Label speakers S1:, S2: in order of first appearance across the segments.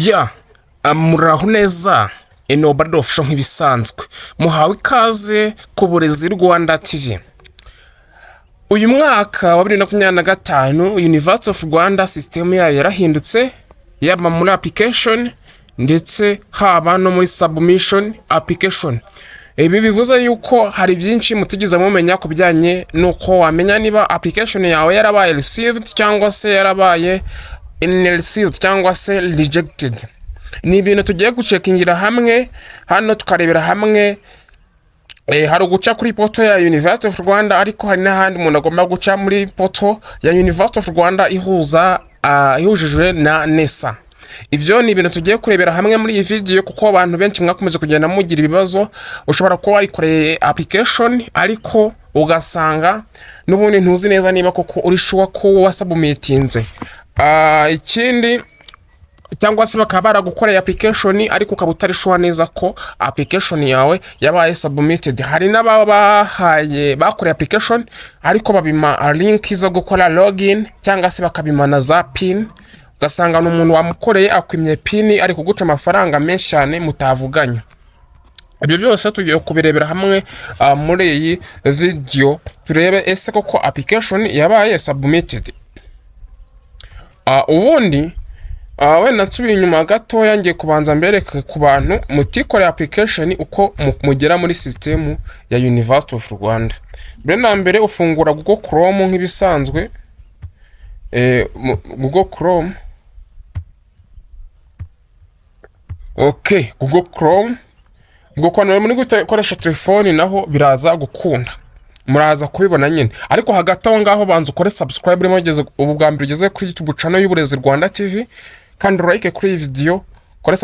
S1: Ya muraho neza inobardo ofisho nk'ibisanzwe muhawe ikaze ku Burezi Rwanda TV. Uyu mwaka wa 2025 University of Rwanda system yayo yarahindutse, yaba muri application ndetse haba no muri submission application. Ibi bivuze yuko hari byinshi mutigeze mumenya ku bijyanye nuko wamenya niba application yawe yarabaye received cyangwa se yarabaye received cyangwa se rejected. Ni ibintu tugiye gucekingira hamwe hano tukarebera hamwe. Hari uguca kuri poto ya University of Rwanda, ariko hari n'ahandi umuntu agomba guca muri poto ya University of Rwanda ihujijwe na NESA. Ibyo ni ibintu tugiye kurebera hamwe muri iyi video, kuko abantu benshi mwakomeze kugenda mugira ibibazo. Ushobora kuba warikoreye application ariko ugasanga n'ubundi ntuzi neza niba koko uri sure ko wasubmitinze. Ikindi cyangwa se bakaba baragukoreye application ariko ukaba utari sure neza ko application yawe yabaye submitted. Hari n'ababahaye bakoreye application ariko babima link zo gukora login cyangwa se bakabima na za pin, ugasanga n'umuntu wamukoreye akwimye pin ari kuguca amafaranga menshi cyane mutavuganya. Ibyo byose tugiye kubirebera hamwe muri iyi video, turebe ese koko application yabaye submitted. Ubundi wenda nsubiye inyuma gato yangiye kubanza mbereke ku bantu mutikoreye application uko mugera muri system ya University of Rwanda. Mbere na mbere ufungura Google Chrome nk'ibisanzwe. Google Chrome. Okay, Google Chrome. Google muri gukoresha telefone naho biraza gukunda. Muraza kubibona nyine. Ariko hagati aho ngaho banza ukore subscribe rimo ugeze ubu bwa mbere ugeze kuri YouTube channel y'Uburezi Rwanda TV, kandi like kuri iyi video, kore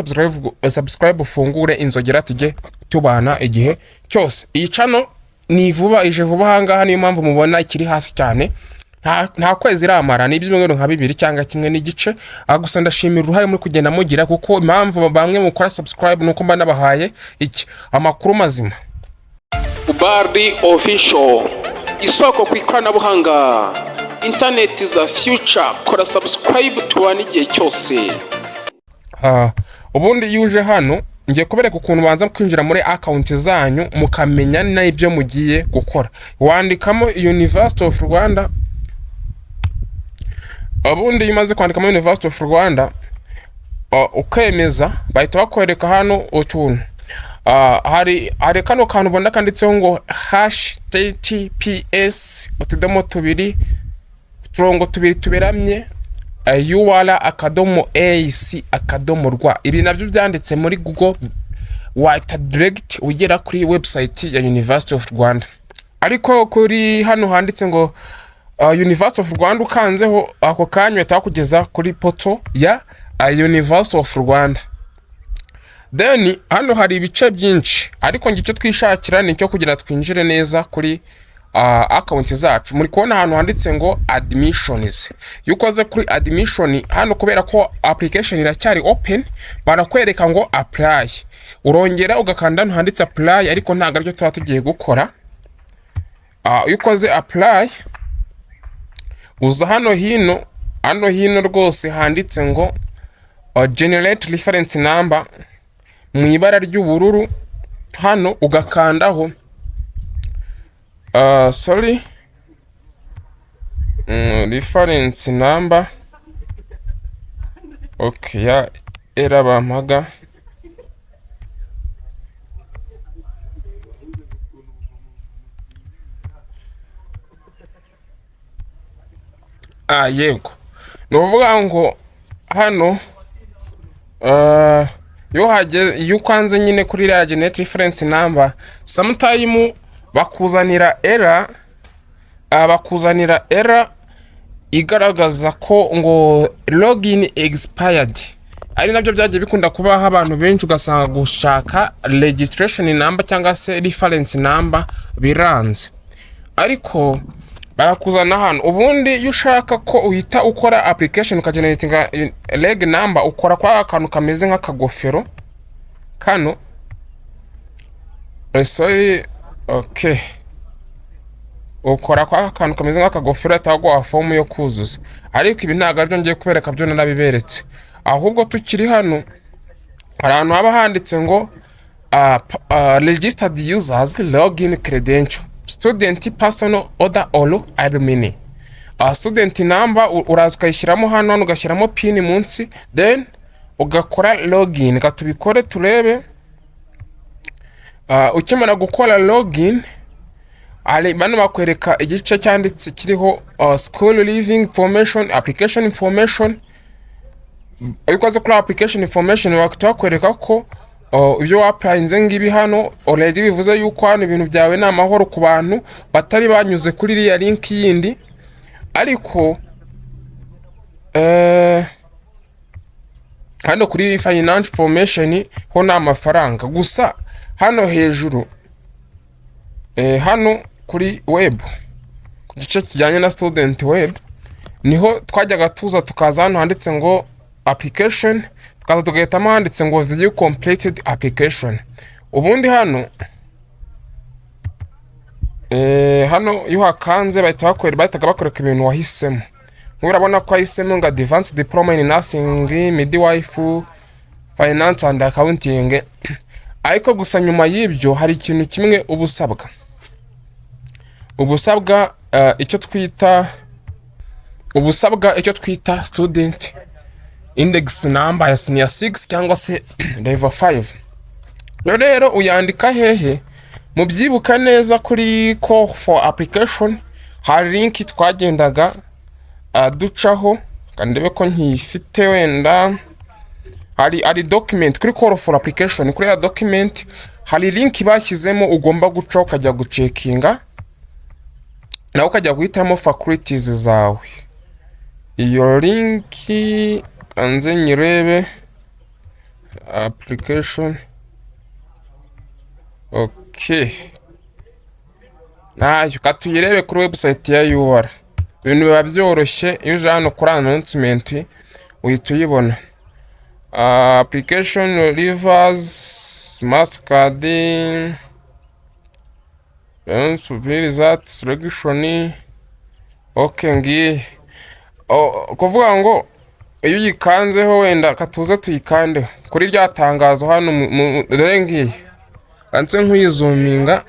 S1: subscribe ufungure inzogera tujye tubana igihe cyose. Iyi channel ni vuba ije vuba hangaha, niyo mpamvu mubona ikiri hasi cyane. Nta kwezi iramara, ni ibyumweru nka 2 cyangwa kimwe n'igice. Gusa ndashimira uruhare muri kugenda mugira, kuko impamvu bamwe mukora subscribe nuko mba nabahaye iki amakuru mazima. Uburezi official, isoko ku ikoranabuhanga, internet is a future. Kora subscribe tubana igihe cyose. Ubundi yuje hano ngiye kubereka ukuntu banza kwinjira muri account zanyu mukamenya n'ibyo mugiye gukora. Wandikamo University of Rwanda. Ubundi yimaze kwandikamo University of Rwanda, ukemeza bahita bakwereka hano utuntu. Hari kano kantu ubona kanditseho ngo #TTPS utudomo tubiri turongo tubiri tuberamye url.ac.rw. Ibi nabyo byanditse muri Google wahita direct ugera kuri website ya University of Rwanda. Ariko kuri hano handitse ngo University of Rwanda, ukanzeho ako kanya bahita kugeza kuri poto ya University of Rwanda. Then hano hari ibice byinshi, ariko ngicyo twishakira nicyo kugira twinjire neza kuri account zacu. Muri kubona hano handitse ngo admissions. Yukoze kuri admission hano, kubera ko application iracyari open, barakwereka ngo apply. Urongera ugakanda hano handitse apply, ariko ntago aribyo tuba tugiye gukora. Yukoze apply, uza hano hino rwose handitse ngo generate reference number mu ibara ry'ubururu. Hano ugakandaho reference number. Okay, ya era bampaga yego. Nuvuga ngo hano yo kwanze nyine kuri generate reference number, sometime bakuzanira error igaragaza ko ngo login expired. Ari nabyo byagiye bikunda kubaho abantu benshi, ugasanga gushaka registration number cyangwa se reference number biranze. Ariko barakuzana hano. Ubundi iyo ushaka ko uhita ukora application ukageneratinga reg number, ukora kwa akantu kameze nk'akagofero kano. Okay, ukora kwa akantu kameze nk'akagofero atagwa form yo kuzuza. Ariko ibi ntago aribyo ngiye kubereka, byo narabiberetse. ahubwo tukiri hano hari ahantu haba handitse ngo registered users login credential student personal order or alumni. Student number uraza ukayishyiramo hano ugashyiramo pin munsi, then ugakora login. Gatubikore turebe. Ukimara gukora login bano bakwereka igice cyanditse kiriho school living information, application information. Ukoze kuri application information bakwereka ko ibyo waplayinze ngibi hano already bivuze yuko hano ibintu byawe ni amahoro ku bantu batari banyuze kuri iriya link yindi. Ariko hano kuri financial information ho na amafaranga gusa. Hano hejuru hano kuri web ku gice kijyanye na student web niho twajyaga tuza tukaza hano handitse ngo application, tukaza tugahitamo handitse ngo view completed application. Ubundi hano hano iyo hakanze bahita bakwereka ibintu wahisemo. Urabona ko wahisemo ngo advanced diploma in nursing, midwife, finance and accounting. Ariko gusa nyuma y'ibyo hari ikintu kimwe ubusabwa icyo twita student index number ya senior 6 cyangwa se level 5. Rero uyandika hehe? Mubyibuka neza kuri call for application hari link twagendaga ducaho, kandebe ko nkifite wenda. Hari document kuri call for application, kuri ya document hari link bashyizemo ugomba guca ukajya gucekinga nawe ukajya guhitamo faculties zawe. Iyo link anze nyirebe application. Okay, nayo katuyirebe kuri website ya UR. Ibintu biba byoroshye iyo uje hano kuri announcement uhita uyibona. Application rivers mastercard result selection. Okay, ngiye kuvuga ngo iyo uyikanzeho wenda katuze tuyikande kuri rya tangazo hano dore ngiye anse nk'uyizuminga.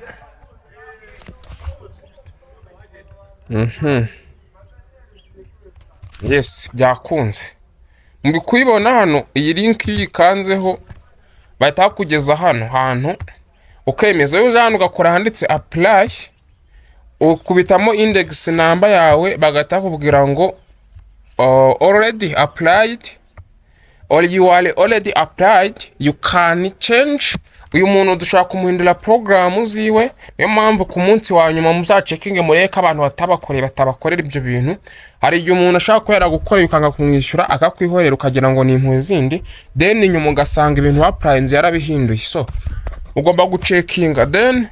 S1: Yes, byakunze. Mbi kuyibona hano iyi link yikanzeho bahita kugeza hano hantu ukemeza. Yo hano ugakora handitse apply, ukubitamo index number yawe bagata kubwira ngo already applied or you are already applied, you can change. Uyu muntu dushaka kumuhindura program ziwe, niyo mpamvu ku munsi wa nyuma muzacekinge mureka abantu batabakorera ibyo bintu. Hari igihe umuntu ashaka kwera gukora yukanga kumwishyura akakwihorera ukagira ngo ni impuhwe zindi, then inyuma ugasanga ibintu waplayinze yarabihinduye. So ugomba gucekinga, then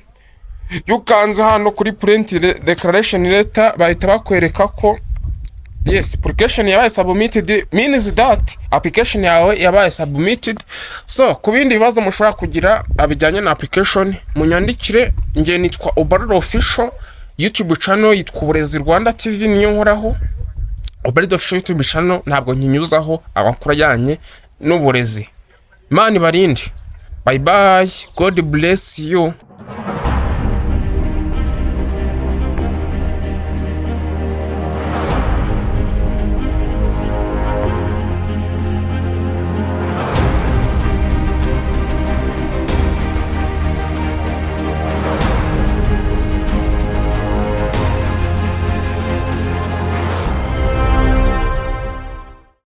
S1: yukanze hano kuri print declaration letter bahita bakwereka ko yes, application yabaye submitted, means that application yawe yabaye submitted. So kubindi bibazo mushobora kugira abijyanye na application munyandikire. Ngiye nitwa Uburezi official, YouTube channel yitwa Uburezi Rwanda TV niyo nkoraho. Uburezi official YouTube channel ntabwo nkinyuzaho amakuru yanye n'uburezi. Imana ibarinde. Bye bye, God bless you.